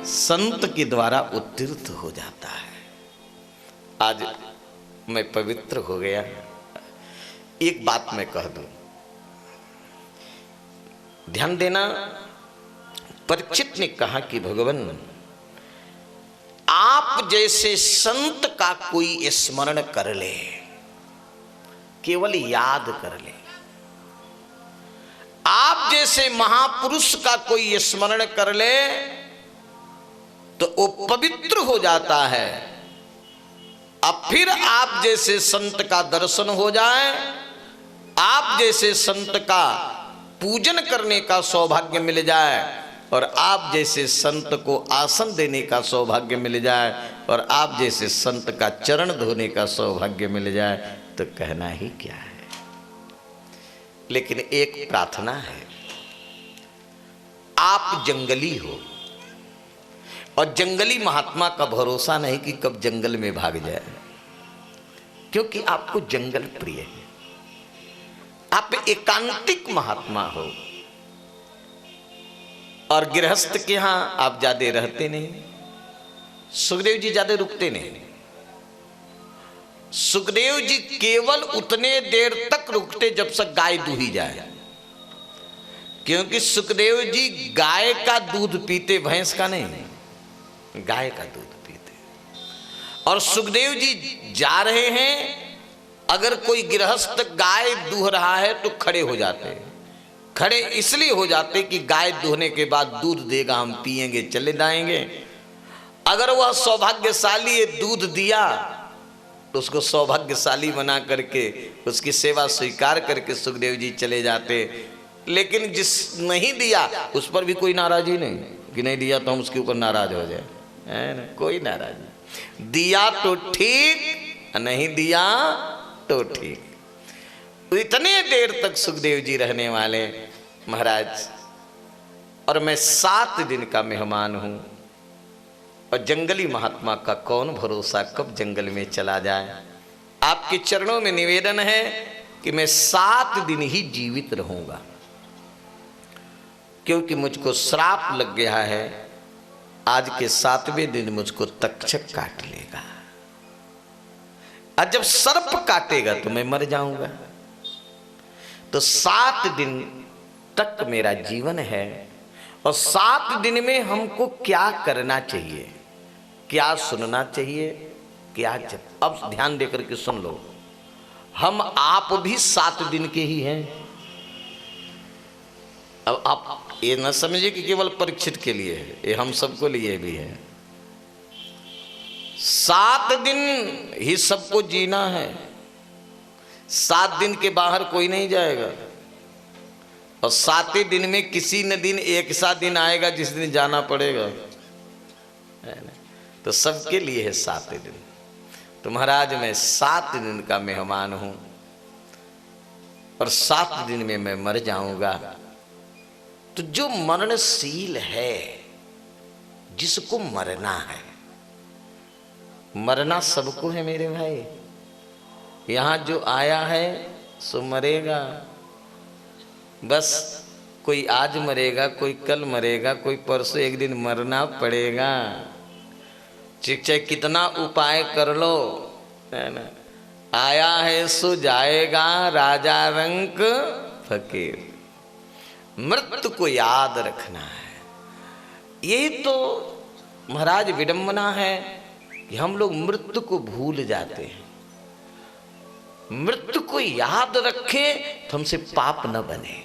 [SPEAKER 6] संत के द्वारा उत्तीर्थ हो जाता है। आज मैं पवित्र हो गया। एक बात मैं कह दूं, ध्यान देना, परीक्षित ने कहा कि भगवान आप जैसे संत का कोई स्मरण कर ले, केवल याद कर ले, जैसे महापुरुष का कोई स्मरण कर ले तो वो पवित्र हो जाता है। अब फिर आप जैसे संत का दर्शन हो जाए, आप जैसे संत का पूजन करने का सौभाग्य मिल जाए, और आप जैसे संत को आसन देने का सौभाग्य मिल जाए, और आप जैसे संत का चरण धोने का सौभाग्य मिल जाए, तो कहना ही क्या है। लेकिन एक प्रार्थना है, आप जंगली हो, और जंगली महात्मा का भरोसा नहीं कि कब जंगल में भाग जाए, क्योंकि आपको जंगल प्रिय है। आप एकांतिक महात्मा हो, और गृहस्थ के यहां आप ज्यादा रहते नहीं। सुखदेव जी ज्यादा रुकते नहीं। सुखदेव जी केवल उतने देर तक रुकते जब तक गाय दूही जाए, क्योंकि सुखदेव जी गाय का दूध पीते, भैंस का नहीं, गाय का दूध पीते। और सुखदेव जी जा रहे हैं, अगर कोई गृहस्थ गाय दूह रहा है तो खड़े हो जाते। खड़े इसलिए हो जाते कि गाय दूहने के बाद दूध देगा, हम पिएंगे, चले जाएंगे। अगर वह सौभाग्यशाली ये दूध दिया तो उसको सौभाग्यशाली बना करके उसकी सेवा स्वीकार करके सुखदेव जी चले जाते। लेकिन जिस नहीं दिया उस पर भी कोई नाराजी नहीं कि नहीं दिया तो हम उसके ऊपर नाराज हो जाए, है ना, कोई नाराज नहीं। दिया तो ठीक, नहीं दिया तो ठीक। इतने देर तक सुखदेव जी रहने वाले महाराज, और मैं 7 दिन का मेहमान हूं, और जंगली महात्मा का कौन भरोसा कब जंगल में चला जाए। आपके चरणों में निवेदन है कि मैं 7 दिन ही जीवित रहूंगा, क्योंकि मुझको श्राप लग गया है। आज के 7वें दिन मुझको तक्षक काट लेगा, और जब सर्प काटेगा तो मैं मर जाऊंगा। तो 7 दिन तक मेरा जीवन है, और 7 दिन में हमको क्या करना चाहिए, क्या सुनना चाहिए, क्या जब। अब ध्यान देकर के सुन लो, हम आप भी 7 दिन के ही हैं। अब आप ये न समझिए कि केवल परीक्षित के लिए है, ये हम सबको लिए भी है। 7 दिन ही सबको जीना है। 7 दिन के बाहर कोई नहीं जाएगा, और 7 दिन में किसी न दिन एक सा दिन आएगा जिस दिन जाना पड़ेगा, है ना। तो सबके लिए है 7 दिन। तो महाराज मैं 7 दिन का मेहमान हूं, और 7 दिन में मैं मर जाऊंगा। तो जो मरणशील है, जिसको मरना है, मरना सबको है मेरे भाई। यहां जो आया है सो मरेगा। बस कोई आज मरेगा, कोई कल मरेगा, कोई परसों, एक दिन मरना पड़ेगा। चाहे कितना उपाय कर लो, है ना। आया है सो जाएगा, राजा रंक फकीर। मृत्यु को याद रखना है। यही तो महाराज विडंबना है कि हम लोग मृत्यु को भूल जाते हैं। मृत्यु को याद रखे तो हमसे पाप न बने।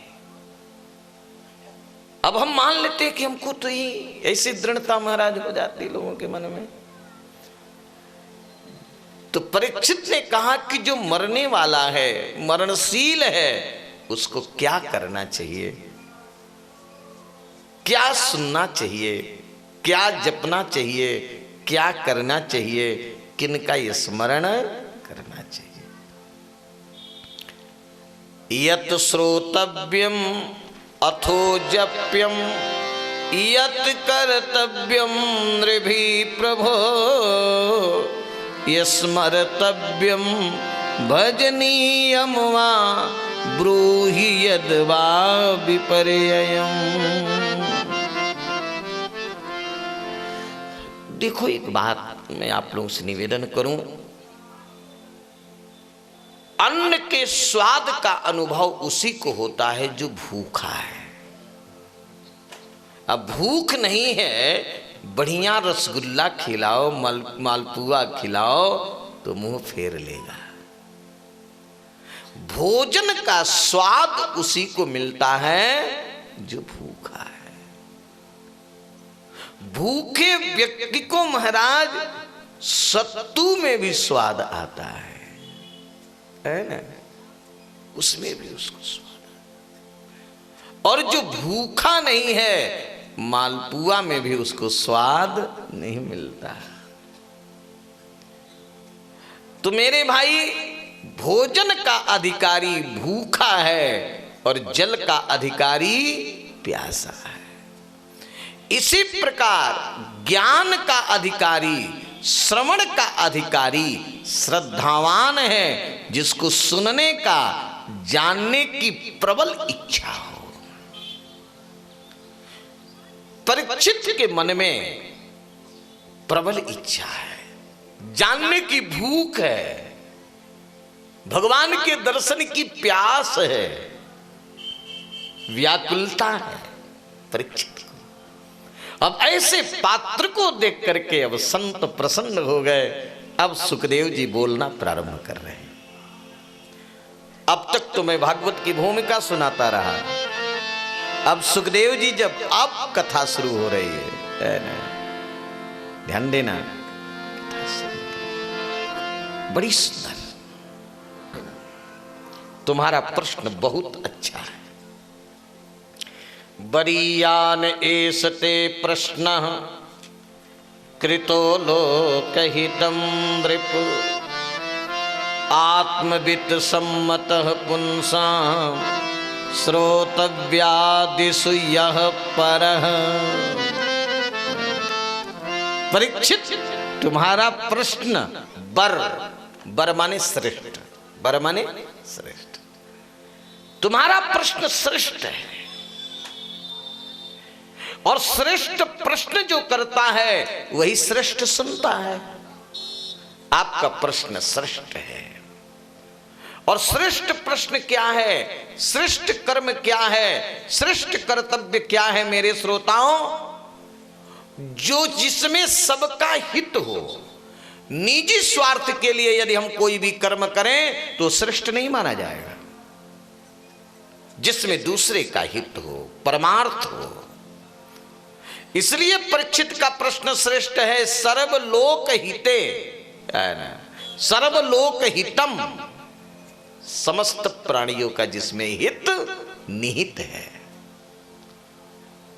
[SPEAKER 6] अब हम मान लेते हैं कि हमको तो ही ऐसी दृढ़ता महाराज हो जाती लोगों के मन में। तो परीक्षित ने कहा कि जो मरने वाला है, मरणशील है, उसको क्या करना चाहिए, क्या सुनना चाहिए, क्या जपना चाहिए, क्या करना चाहिए, किनका स्मरण करना चाहिए। यत श्रोतव्यम अथो जप्यम यत कर्तव्यम नृभिः प्रभो यस्मर्तव्यम भजनीयम वा ब्रूहि यद्वा विपर्ययम्। देखो एक बात मैं आप लोगों से निवेदन करूं, अन्न के स्वाद का अनुभव उसी को होता है जो भूखा है। अब भूख नहीं है, बढ़िया रसगुल्ला खिलाओ, मालपुआ खिलाओ तो मुंह फेर लेगा। भोजन का स्वाद उसी को मिलता है जो भूखा है। भूखे व्यक्ति को महाराज सत्तू में भी स्वाद आता है ना, उसमें भी उसको स्वाद आता। और जो भूखा नहीं है मालपुआ में भी उसको स्वाद नहीं मिलता। तो मेरे भाई, भोजन का अधिकारी भूखा है और जल का अधिकारी प्यासा है। इसी प्रकार ज्ञान का अधिकारी, श्रवण का अधिकारी श्रद्धावान है, जिसको सुनने का, जानने की प्रबल इच्छा हो। परीक्षित के मन में प्रबल इच्छा है, जानने की भूख है, भगवान के दर्शन की प्यास है, व्याकुलता है परीक्षित को। अब ऐसे पात्र को देख करके अब संत प्रसन्न हो गए। अब सुखदेव जी बोलना प्रारंभ कर रहे हैं। अब तक तो मैं भागवत की भूमिका सुनाता रहा, अब सुखदेव जी जब अब कथा शुरू हो रही है ना, ध्यान देना, बड़ी सुंदर। तुम्हारा प्रश्न बहुत अच्छा है। बरीयान एसते प्रश्नः कृतो लोकहितं नृप आत्मवित् सम्मतः पुंसां श्रोतव्यादिषु यः परः। परीक्षित, तुम्हारा प्रश्न बर माने श्रेष्ठ, बर माने श्रेष्ठ। तुम्हारा प्रश्न श्रेष्ठ है, और श्रेष्ठ प्रश्न जो करता है वही श्रेष्ठ सुनता है। आपका प्रश्न श्रेष्ठ है। और श्रेष्ठ प्रश्न क्या है, श्रेष्ठ कर्म क्या है, श्रेष्ठ कर्तव्य क्या है मेरे श्रोताओं? जो जिसमें सबका हित हो। निजी स्वार्थ के लिए यदि हम कोई भी कर्म करें तो श्रेष्ठ नहीं माना जाएगा। जिसमें दूसरे का हित हो, परमार्थ हो। इसलिए परीक्षित का प्रश्न श्रेष्ठ है। सर्वलोक हिते, सर्वलोक हितम, समस्त प्राणियों का जिसमें हित निहित है,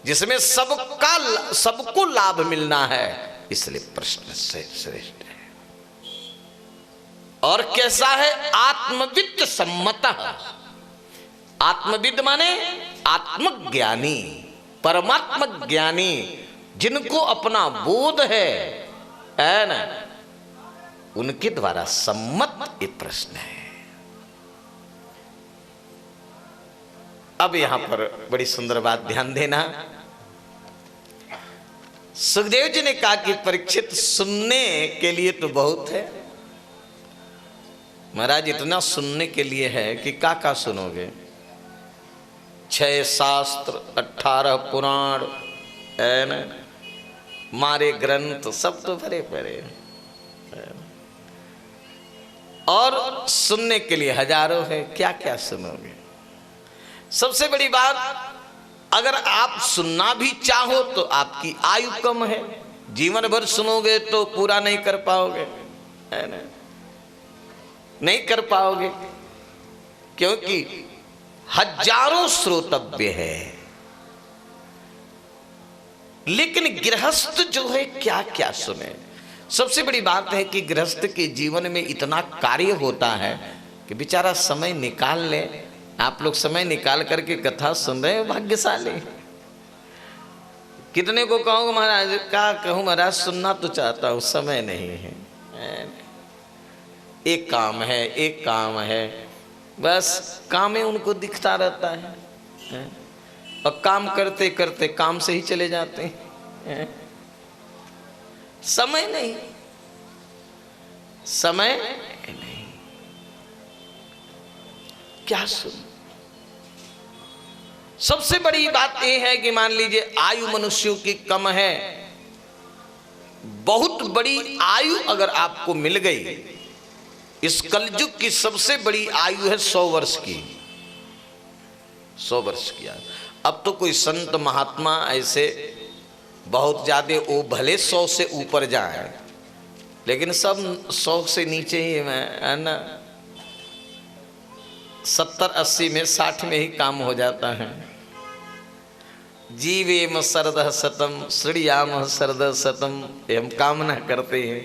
[SPEAKER 6] जिसमें सबको लाभ मिलना है, इसलिए प्रश्न श्रेष्ठ है। और कैसा है? आत्मविद सम्मतः। आत्मविद माने आत्मज्ञानी, परमात्म ज्ञानी, जिनको अपना बोध है ना, उनके द्वारा सम्मत ये प्रश्न है। अब यहां पर बड़ी सुंदर बात ध्यान देना। सुखदेव जी ने कहा कि परीक्षित, सुनने के लिए तो बहुत है महाराज, इतना सुनने के लिए है कि का सुनोगे। 6 शास्त्र, 18 पुराण, है ना, मारे ग्रंथ, सब तो भरे पड़े, और सुनने के लिए हजारों है। क्या क्या सुनोगे? सबसे बड़ी बात, अगर आप सुनना भी चाहो तो आपकी आयु कम है। जीवन भर सुनोगे तो पूरा नहीं कर पाओगे, है ना, नहीं कर पाओगे, क्योंकि हजारों श्रोतव्य है। लेकिन गृहस्थ जो है क्या क्या सुने? सबसे बड़ी बात है कि गृहस्थ के जीवन में इतना कार्य होता है कि बेचारा समय निकाल ले। आप लोग समय निकाल करके कथा सुन रहे हो, भाग्यशाली। कितने को कहूँ महाराज, क्या कहूँ महाराज, सुनना तो चाहता हूँ, समय नहीं है, एक काम है, एक काम है, बस काम में उनको दिखता रहता है, और काम करते करते काम से ही चले जाते हैं। समय नहीं, समय नहीं, क्या सुन? सबसे बड़ी बात यह है कि मान लीजिए आयु मनुष्यों की कम है, बहुत बड़ी आयु अगर आपको मिल गई, इस कलयुग की सबसे बड़ी आयु है 100 वर्ष की, 100 वर्ष की आयु। अब तो कोई संत महात्मा ऐसे बहुत ज्यादा, वो भले 100 से ऊपर जाए, लेकिन सब 100 से नीचे ही है ना। 70-80 में 60 में ही काम हो जाता है। जीवेम सरदह सतम श्रीयाम सरदह सतम, ये हम कामना करते हैं।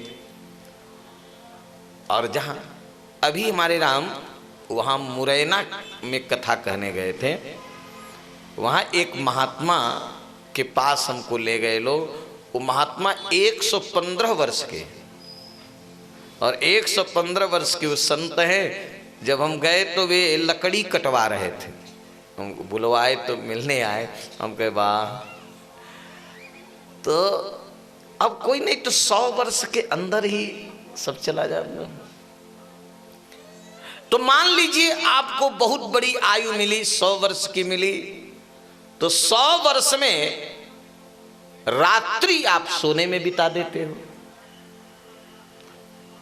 [SPEAKER 6] और जहाँ अभी हमारे राम वहाँ मुरैना में कथा कहने गए थे, वहाँ एक महात्मा के पास हमको ले गए लोग। वो महात्मा 115 वर्ष के, और 115 वर्ष के वो संत हैं। जब हम गए तो वे लकड़ी कटवा रहे थे, हमको बुलवाए तो मिलने आए। हम कहे वाह, तो अब कोई नहीं तो 100 वर्ष के अंदर ही सब चला जाएगा। तो मान लीजिए आपको बहुत बड़ी आयु मिली, 100 वर्ष की मिली, तो 100 वर्ष में रात्रि आप सोने में बिता देते हो।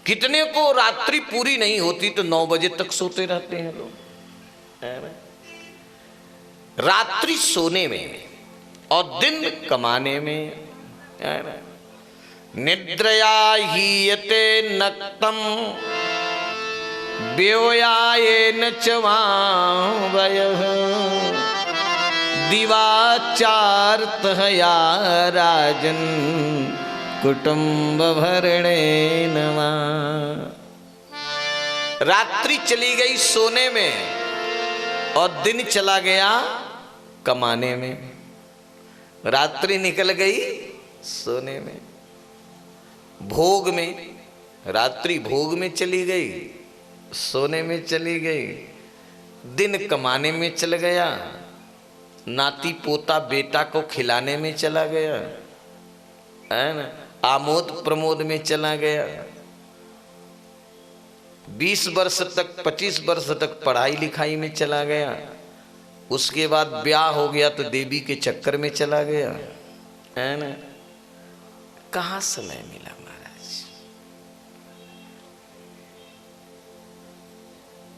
[SPEAKER 6] कितने को रात्रि पूरी नहीं होती तो 9 बजे तक सोते रहते हैं लोग, है ना? रात्रि सोने में और दिन कमाने में, है ना? निद्रया हीयते नक्तम व्योयायेन च वावयः दिवाचारतया राजन् कुटुंब भरणेन वा। रात्रि चली गई सोने में और दिन चला गया कमाने में। रात्रि निकल गई सोने में, भोग में, रात्रि भोग में चली गई, सोने में चली गई, दिन कमाने में चल गया, नाती पोता बेटा को खिलाने में चला गया, है ना, आमोद प्रमोद में चला गया। 20 वर्ष तक 25 वर्ष तक पढ़ाई लिखाई में चला गया, उसके बाद ब्याह हो गया तो देवी के चक्कर में चला गया, है ना। कहाँ समय मिला महाराज।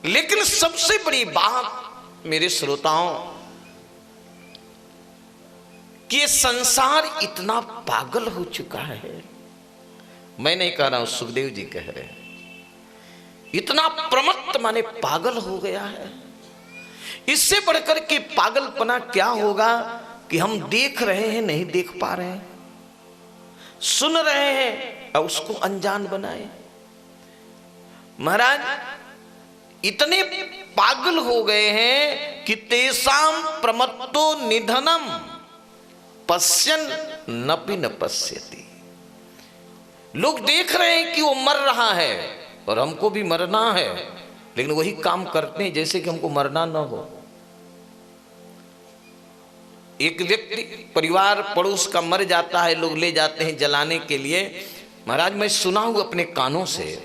[SPEAKER 6] लेकिन सबसे बड़ी बात मेरे श्रोताओं कि ये संसार इतना पागल हो चुका है। मैं नहीं कह रहा हूं, सुखदेव जी कह रहे हैं। इतना प्रमत्त माने पागल हो गया है। इससे बढ़कर के पागलपना क्या होगा कि हम देख रहे हैं नहीं देख पा रहे हैं, सुन रहे हैं और उसको अनजान बनाए। महाराज इतने पागल हो गए हैं कि तेसाम प्रमत्तो निधनम पश्यन नपि न पश्यति। लोग देख रहे हैं कि वो मर रहा है और हमको भी मरना है, लेकिन वही काम करते हैं जैसे कि हमको मरना न हो। एक व्यक्ति परिवार पड़ोस का मर जाता है, लोग ले जाते हैं जलाने के लिए। महाराज मैं सुना हूं अपने कानों से,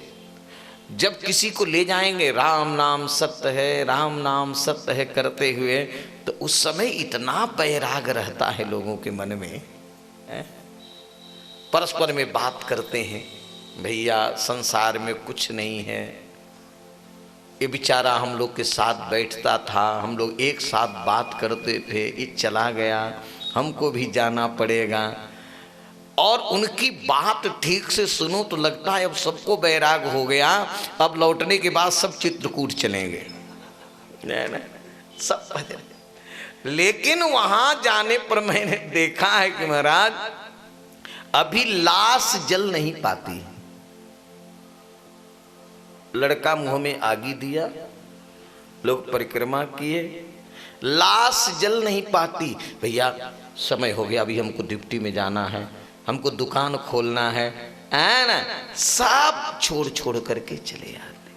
[SPEAKER 6] जब किसी को ले जाएंगे राम नाम सत्य है, राम नाम सत्य है करते हुए, तो उस समय इतना बैराग रहता है लोगों के मन में, परस्पर में बात करते हैं, भैया संसार में कुछ नहीं है। ये बेचारा हम लोग के साथ बैठता था, हम लोग एक साथ बात करते थे, ये चला गया, हमको भी जाना पड़ेगा। और उनकी बात ठीक से सुनो तो लगता है अब सबको बैराग हो गया, अब लौटने के बाद सब चित्रकूट चलेंगे, सब भजन। लेकिन वहां जाने पर मैंने देखा है कि महाराज अभी लाश जल नहीं पाती। लड़का मुंह में आगी दिया, लोग परिक्रमा किए, लाश जल नहीं पाती। भैया समय हो गया, अभी हमको ड्यूटी में जाना है, हमको दुकान खोलना है ना, सब छोड़ छोड़ करके चले आते।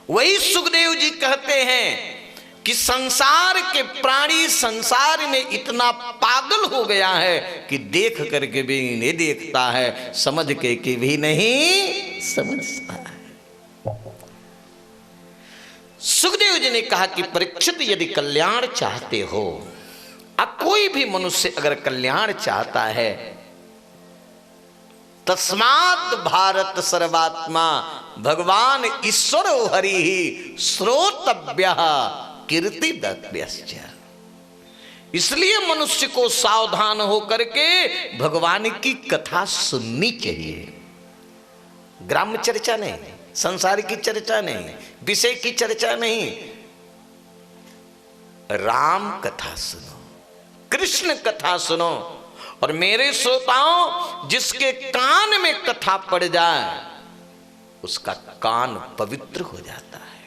[SPEAKER 6] वही सुखदेव जी कहते हैं कि संसार के प्राणी संसार में इतना पागल हो गया है कि देख करके भी नहीं देखता है, समझ के भी नहीं समझता है। सुखदेव जी ने कहा कि परीक्षित यदि कल्याण चाहते हो, अब कोई भी मनुष्य अगर कल्याण चाहता है, तस्मात् भारत सर्वात्मा भगवान ईश्वर हरि ही श्रोतव्य कीर्तिदव्यश्च। इसलिए मनुष्य को सावधान होकर के भगवान की कथा सुननी चाहिए। ग्राम्य चर्चा नहीं, संसार की चर्चा नहीं, विषय की चर्चा नहीं, राम कथा सुनो, कृष्ण कथा सुनो। और मेरे श्रोताओं, जिसके कान में कथा पड़ जाए उसका कान पवित्र हो जाता है,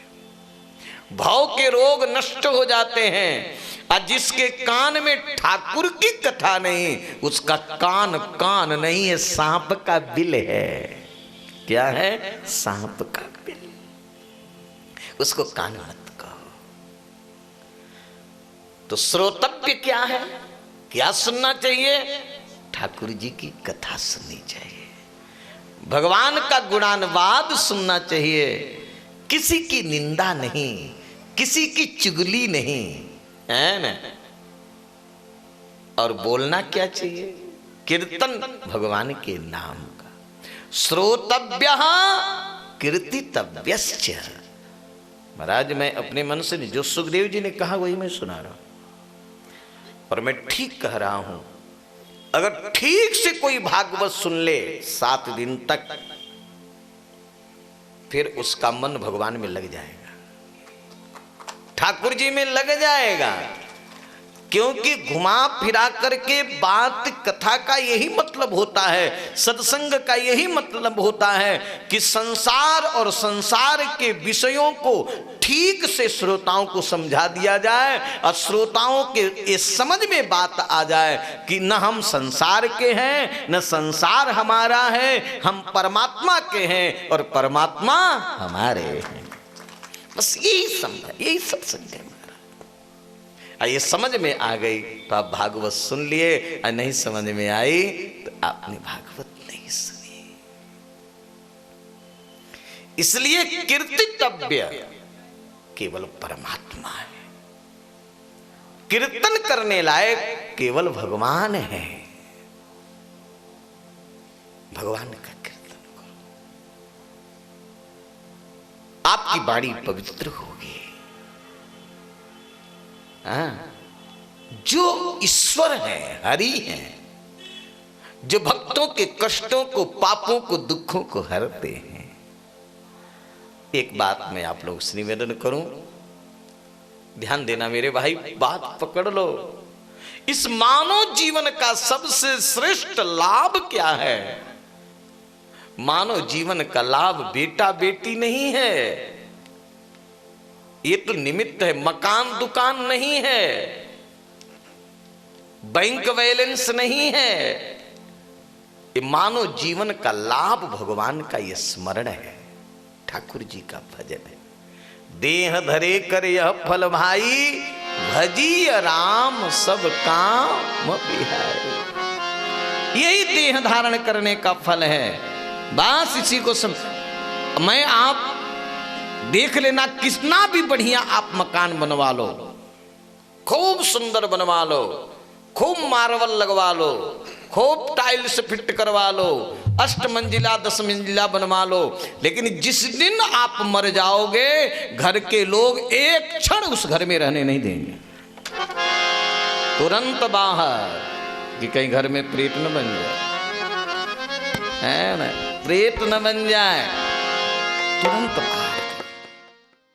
[SPEAKER 6] भव के रोग नष्ट हो जाते हैं। और जिसके कान में ठाकुर की कथा नहीं, उसका कान कान नहीं है, सांप का बिल है। क्या है? सांप का बिल। उसको कान मत कहो। तो श्रोतव्य क्या है? क्या सुनना चाहिए? ठाकुर जी की कथा सुननी चाहिए, भगवान का गुणानुवाद सुनना चाहिए, किसी की निंदा नहीं, किसी की चुगली नहीं, है ना। और बोलना क्या चाहिए? कीर्तन भगवान के नाम का। श्रोतव्य कीर्तितव्यश्च। महाराज, मैं अपने मन से जो सुखदेव जी ने कहा वही मैं सुना रहा हूं, और मैं ठीक कह रहा हूं। अगर ठीक से कोई भागवत सुन ले 7 दिन तक, फिर उसका मन भगवान में लग जाएगा, ठाकुर जी में लग जाएगा। क्योंकि घुमा फिरा करके बात कथा का यही मतलब होता है, सत्संग का यही मतलब होता है कि संसार और संसार के विषयों को ठीक से श्रोताओं को समझा दिया जाए, और श्रोताओं के इस समझ में बात आ जाए कि न हम संसार के हैं, न संसार हमारा है, हम परमात्मा के हैं और परमात्मा हमारे हैं। बस यही समझ, यही सत्संग है। ये समझ में आ गई तो आप भागवत सुन लिए, और नहीं समझ में आई तो आपने भागवत नहीं सुनी। इसलिए कीर्तितव्य केवल परमात्मा है, कीर्तन करने लायक केवल भगवान है। भगवान का कीर्तन करो, आपकी वाणी पवित्र होगी। जो ईश्वर है, हरि है, जो भक्तों के कष्टों को, पापों को, दुखों को हरते हैं। एक बात मैं आप लोग से निवेदन करूं, ध्यान देना मेरे भाई, बात पकड़ लो। इस मानव जीवन का सबसे श्रेष्ठ लाभ क्या है? मानव जीवन का लाभ बेटा बेटी नहीं है, ये तो निमित्त है। मकान दुकान नहीं है, बैंक बैलेंस नहीं है। ये मानव जीवन का लाभ भगवान का ये स्मरण है, ठाकुर जी का भजन है। देह धरे कर यह फल भाई, भजी राम सब काम बिहारी। यही देह धारण करने का फल है। बस इसी को मैं आप देख लेना, कितना भी बढ़िया आप मकान बनवा लो, खूब सुंदर बनवा लो, खूब मार्बल लगवा लो, खूब टाइल्स फिट करवा लो, 8 मंजिला 10 मंजिला बनवा लो, लेकिन जिस दिन आप मर जाओगे, घर के लोग एक क्षण उस घर में रहने नहीं देंगे। तुरंत बाहर, कि कहीं घर में प्रेत न बन जाए, है ना, प्रेत न बन जाए, तुरंत बाहर।